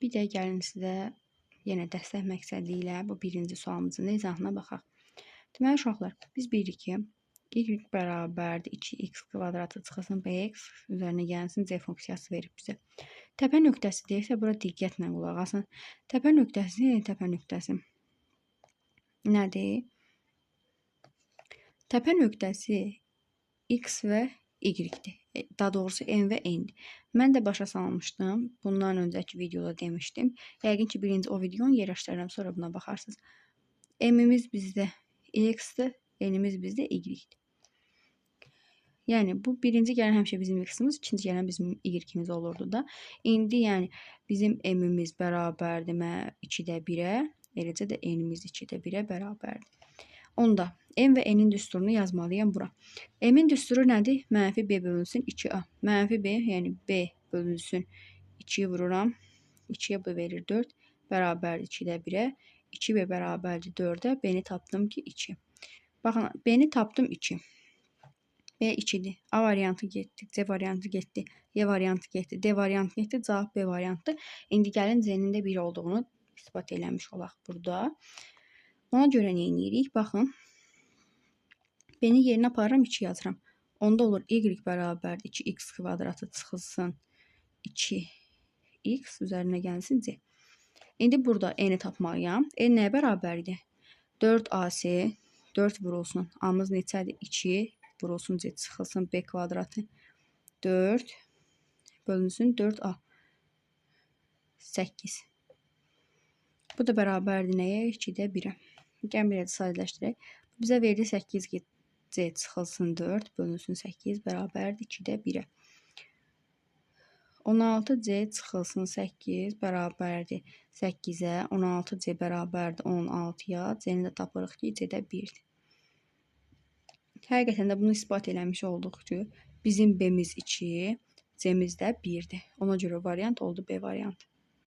Bir də gəlin sizə yenə dəstək məqsədi ilə bu birinci sualımızın izahına baxaq. Deməli uşaqlar, biz bilirik ki, y bərabərdir 2x kvadratı çıxılsın bx üzərinə gəlsin c funksiyası verib bizə. Təpə nöqtəsi deyirsə, bura diqqətlə qulaq asın. Təpə nöqtəsi nədir? Təpə nöqtəsi x və y-dir. Daha doğrusu n və n-dir. Mən də başa salmışdım. Bundan öncəki videoda demişdim. Yəqin ki, birinci o videonu yerləşdirirəm, sonra buna baxarsınız. M-imiz bizdə x-dir, n-imiz bizdə y-dir. Yəni, bu birinci gələn həmişə bizim x-imiz, ikinci gələn bizim y-imiz olurdu da. İndi, yəni, bizim m-imiz bərabərdir 2-də 1-ə, eləcə də n-imiz 2-də 1-ə bərabərdir. Onda m və n-in düsturunu yazmalıyam bura. M-in düsturu nədir? Mənfi b bölünsün 2a. Mənfi b, yəni b bölünsün 2-yi vururam. 2-yə b verir 4, bərabərdir 2-də 1-ə. 2b bərabərdir 4-ə, b-ni tapdım ki 2. Baxın, b-ni tapdım 2. B 2-dir. A variantı getdi, C variantı getdi, Y variantı getdi, D variantı getdi, cavab B variantı. İndi gəlin C-nin də 1 olduğunu isbat eləmiş olaq burada. Ona görə nə edirik? Baxın, B-ni yerinə aparıram, 2 yazıram. Onda olur y bərabərdir 2x kvadratı çıxılsın 2x üzərinə gəlsin C. İndi burada n-i tapmalıyam. N nəyə bərabərdir? 4ac, 4 vurulsun. A-mız neçədir? 2 vurulsun C çıxılsın B kvadratı. 4 bölünsün 4A. 8. Bu da bərabərdir nəyə? 2-də 1-ə. Gəlin bir də sadələşdirək. Bizə verdi 8 C çıxılsın 4 bölünsün 8 bərabərdir 2-də 1-ə. 16C çıxılsın 8 bərabərdir 8-ə. 16C bərabərdir 16-ya. C-ni də tapırıq ki, C-də 1-dir. Həqiqətən də bunu isbat eləmiş olduq ki, bizim B-miz 2, C-miz də 1-dir. Ona görə variant oldu B variantı.